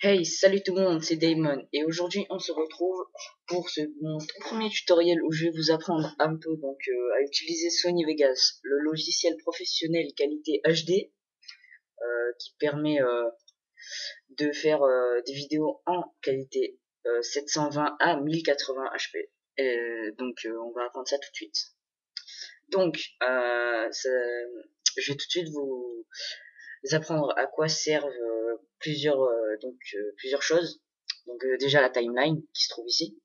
Hey, salut tout le monde, c'est Damon et aujourd'hui on se retrouve pour mon tout premier tutoriel où je vais vous apprendre un peu à utiliser Sony Vegas, le logiciel professionnel qualité HD qui permet de faire des vidéos en qualité 720 à 1080 HP. On va apprendre ça tout de suite. Je vais tout de suite vous apprendre à quoi servent plusieurs choses. Déjà la timeline qui se trouve ici,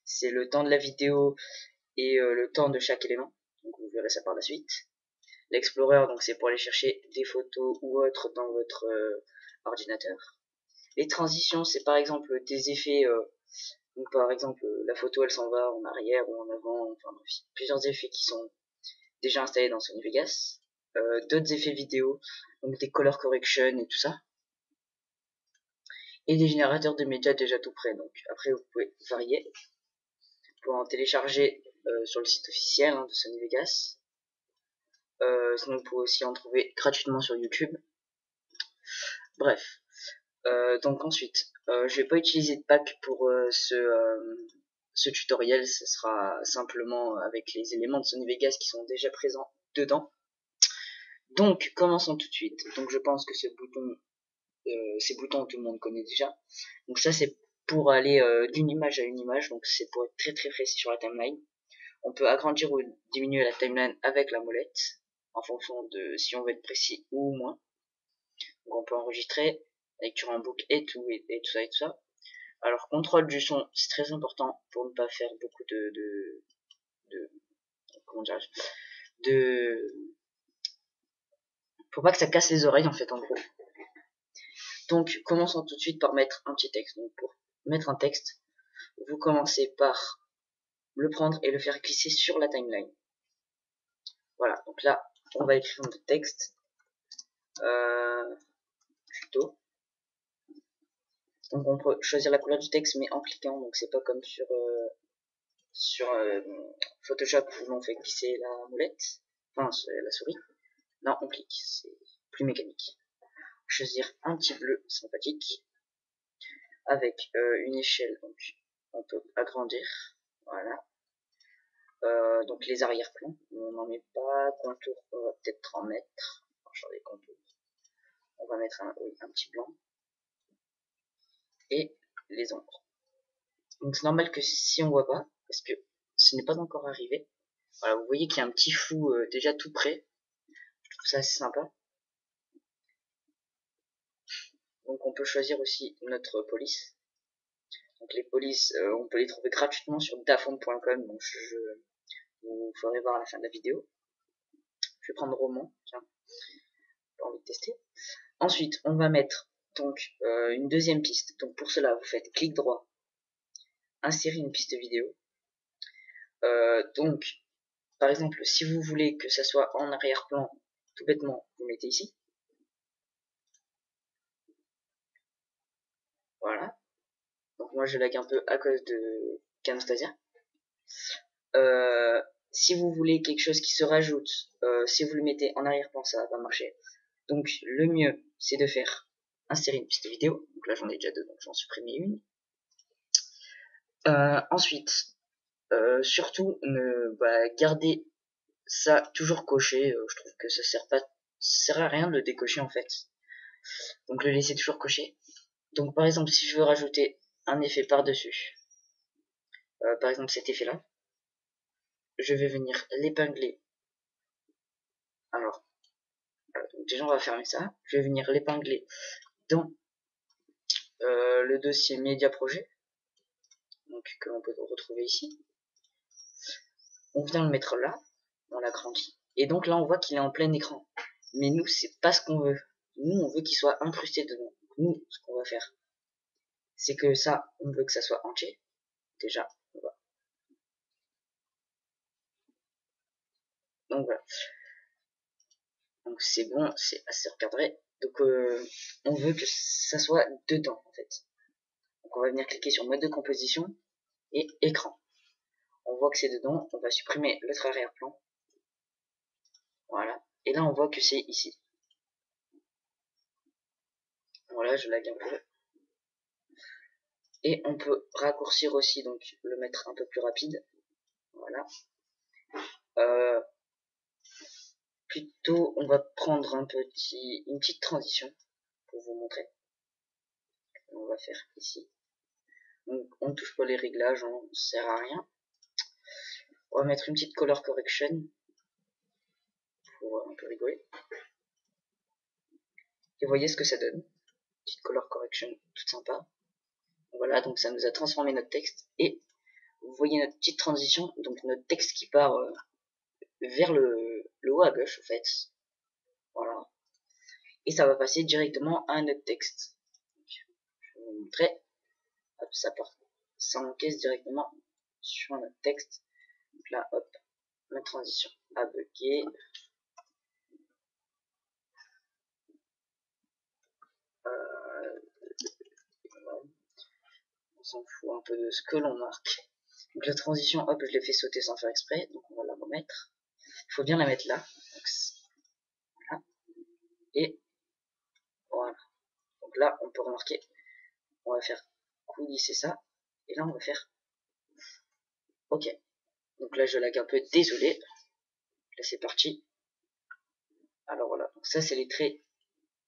c'est le temps de la vidéo et le temps de chaque élément. Donc vous verrez ça par la suite. L'Explorer, donc c'est pour aller chercher des photos ou autres dans votre ordinateur. Les transitions, c'est par exemple des effets. Donc par exemple la photo elle s'en va en arrière ou en avant. Enfin bref, plusieurs effets qui sont déjà installés dans Sony Vegas. D'autres effets vidéo, donc des color correction et tout ça. Et des générateurs de médias déjà tout prêts. Donc après vous pouvez varier pour en télécharger sur le site officiel de Sony Vegas. Sinon vous pouvez aussi en trouver gratuitement sur YouTube. Bref, donc ensuite, je vais pas utiliser de pack pour ce tutoriel, ce sera simplement avec les éléments de Sony Vegas qui sont déjà présents dedans. Donc commençons tout de suite. Donc je pense que ces boutons tout le monde connaît déjà. Donc ça c'est pour aller d'une image à une image, donc c'est pour être très très précis sur la timeline. On peut agrandir ou diminuer la timeline avec la molette en fonction de si on veut être précis ou moins. Donc on peut enregistrer, lecture en boucle et tout ça. Alors contrôle du son, c'est très important pour ne pas faire beaucoup comment dirais-je, pour pas que ça casse les oreilles en fait en gros. Donc commençons tout de suite par mettre un petit texte. Donc pour mettre un texte, vous commencez par le prendre et le faire glisser sur la timeline. Voilà, donc là on va écrire notre texte. Tuto. Donc on peut choisir la couleur du texte mais en cliquant, donc c'est pas comme sur Photoshop où l'on fait glisser la molette, enfin la souris. Non, on clique, c'est plus mécanique. Choisir un petit bleu sympathique avec une échelle, donc on peut agrandir, voilà. Donc les arrière-plans, on n'en met pas, contour, on va peut-être en mettre, sur les contours. On va mettre un petit blanc et les ombres. Donc c'est normal que si on voit pas, parce que ce n'est pas encore arrivé. Voilà, vous voyez qu'il y a un petit flou déjà tout prêt. Je trouve ça assez sympa. Donc on peut choisir aussi notre police. Donc les polices, on peut les trouver gratuitement sur dafont.com. Donc vous ferez voir à la fin de la vidéo. Je vais prendre roman, tiens, j'ai envie de tester. Ensuite, on va mettre donc une deuxième piste. Donc pour cela, vous faites clic droit, insérer une piste vidéo. Donc, par exemple, si vous voulez que ça soit en arrière-plan, tout bêtement, vous mettez ici. Voilà. Donc moi je lag un peu à cause de Camstasia. Si vous voulez quelque chose qui se rajoute, si vous le mettez en arrière-plan, ça va pas marcher. Donc le mieux, c'est de faire insérer une piste vidéo. Donc là j'en ai déjà deux, donc j'en supprime une. Ensuite, surtout, gardez ça toujours coché. Je trouve que ça sert à rien de le décocher en fait. Donc le laisser toujours coché. Donc par exemple, si je veux rajouter un effet par-dessus, par exemple cet effet-là, je vais venir l'épingler. Alors, donc déjà on va fermer ça. Je vais venir l'épingler dans le dossier Media Projet, donc que l'on peut retrouver ici. On vient le mettre là, on l'agrandit, et donc là on voit qu'il est en plein écran. Mais nous, c'est pas ce qu'on veut. Nous, on veut qu'il soit incrusté dedans. Donc, nous, ce qu'on va faire, c'est que ça, on veut que ça soit entier. Déjà, on va. Donc voilà. Donc c'est bon, c'est assez recadré. Donc on veut que ça soit dedans en fait. Donc on va venir cliquer sur mode de composition et écran. On voit que c'est dedans, on va supprimer l'autre arrière-plan. Voilà. Et là on voit que c'est ici. Voilà, je lag un peu. Et on peut raccourcir aussi, donc le mettre un peu plus rapide. Voilà. Plutôt, on va prendre une petite transition pour vous montrer. On va faire ici. Donc, on ne touche pas les réglages, ça ne sert à rien. On va mettre une petite color correction pour un peu rigoler. Et vous voyez ce que ça donne. Petite color correction toute sympa. Voilà, donc ça nous a transformé notre texte. Et vous voyez notre petite transition, donc notre texte qui part vers le haut à gauche, en fait. Voilà. Et ça va passer directement à notre texte. Donc, je vais vous montrer. Hop, ça encaisse directement sur notre texte. Donc là, hop, ma transition a bugué. On s'en fout un peu de ce que l'on marque. Donc la transition, hop, je l'ai fait sauter sans faire exprès. Donc on va la remettre. Il faut bien la mettre là. Donc, voilà. Et voilà. Donc là, on peut remarquer. On va faire coulisser ça. Et là, on va faire OK. Donc là, je lag un peu. Désolé. Là, c'est parti. Alors voilà. Donc ça, c'est les traits.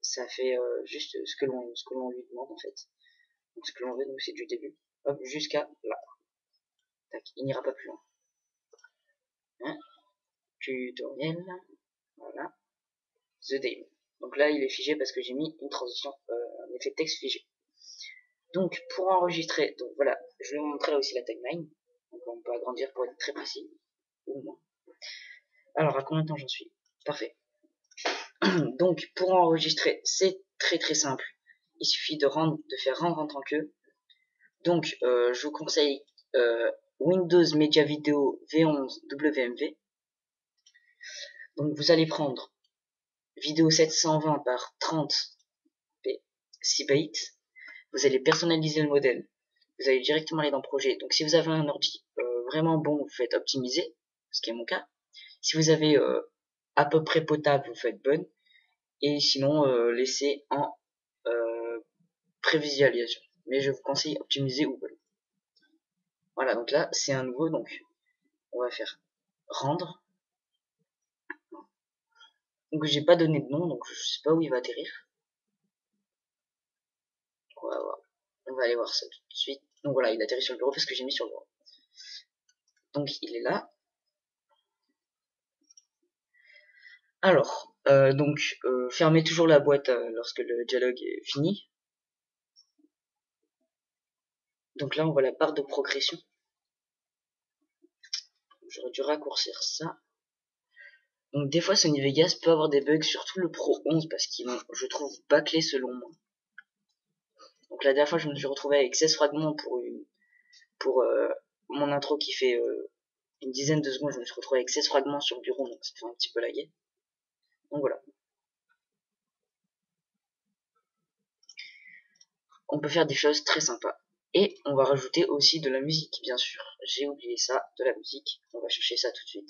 Ça fait juste ce que l'on lui demande en fait. Donc ce que l'on veut, nous, c'est du début. Hop, jusqu'à là. Tac, il n'ira pas plus loin. Hein, tutoriel. Voilà. The Day. Donc là, il est figé parce que j'ai mis une transition, un effet de texte figé. Donc, pour enregistrer, donc voilà, je vais vous montrer aussi la timeline. Donc on peut agrandir pour être très précis, ou moins. Alors, à combien de temps j'en suis? Parfait. Donc, pour enregistrer, c'est très simple. Il suffit de faire rendre en tant que. Donc, je vous conseille Windows Media Video V11 WMV. Donc, vous allez prendre vidéo 720 par 30 p 6 bytes. Vous allez personnaliser le modèle. Vous allez directement aller dans projet. Donc, si vous avez un ordi vraiment bon, vous faites optimiser, ce qui est mon cas. Si vous avez à peu près potable, vous faites bonne. Et sinon, laissez en prévisualisation. Mais je vous conseille optimiser ou bonne. Voilà, donc là, c'est un nouveau. Donc, on va faire rendre. Donc, j'ai pas donné de nom, donc je sais pas où il va atterrir. On va aller voir ça tout de suite. Donc voilà, il atterrit sur le bureau parce que j'ai mis sur le bureau. Donc, il est là. Alors, fermez toujours la boîte lorsque le dialogue est fini. Donc là, on voit la barre de progression. J'aurais dû raccourcir ça. Donc des fois, Sony Vegas peut avoir des bugs, surtout le Pro 11, parce qu'ils l'ont, je trouve, bâclé selon moi. Donc la dernière fois, je me suis retrouvé avec 16 fragments pour mon intro qui fait une dizaine de secondes. Je me suis retrouvé avec 16 fragments sur le bureau, donc ça fait un petit peu laguer. Donc voilà. On peut faire des choses très sympas. Et on va rajouter aussi de la musique, bien sûr. J'ai oublié ça, de la musique. On va chercher ça tout de suite.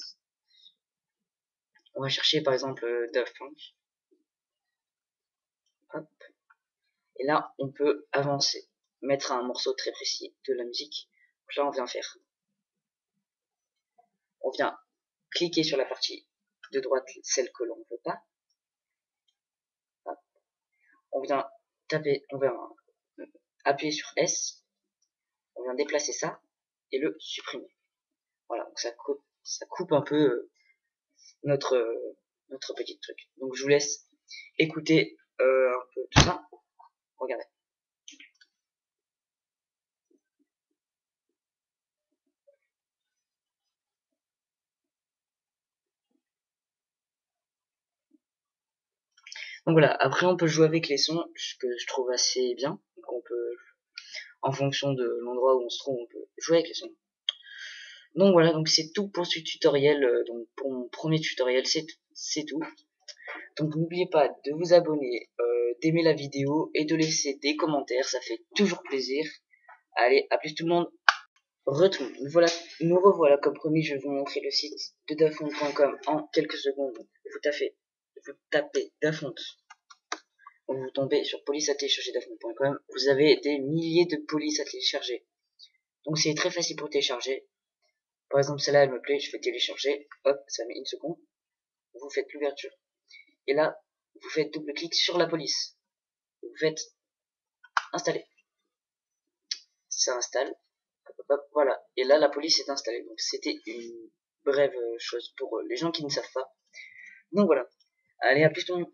On va chercher par exemple Daft Punk. Hop. Et là, on peut avancer, mettre un morceau très précis de la musique. Donc là, on vient faire. On vient cliquer sur la partie de droite, celle que l'on ne veut pas. Hop. On vient taper, on vient appuyer sur S. On vient déplacer ça et le supprimer. Voilà, donc ça coupe un peu notre petit truc. Donc je vous laisse écouter un peu tout ça. Regardez. Donc voilà, après on peut jouer avec les sons, ce que je trouve assez bien. Donc on peut, en fonction de l'endroit où on se trouve, on peut jouer avec les sons. Donc voilà, donc c'est tout pour ce tutoriel. Donc pour mon premier tutoriel, c'est tout. Donc n'oubliez pas de vous abonner, d'aimer la vidéo et de laisser des commentaires, ça fait toujours plaisir. Allez, à plus tout le monde. Nous revoilà, comme promis, je vais vous montrer le site de dafonte.com en quelques secondes. Vous tapez dafonte. vous tombez sur police à télécharger daphne.com, vous avez des milliers de polices à télécharger. Donc c'est très facile pour télécharger. Par exemple, celle-là, elle me plaît, je fais télécharger, hop, ça met une seconde. Vous faites l'ouverture. Et là, vous faites double-clic sur la police. Vous faites installer. Ça installe. Hop, hop, hop, voilà. Et là, la police est installée. Donc c'était une brève chose pour les gens qui ne savent pas. Donc voilà. Allez, à plus tout le monde.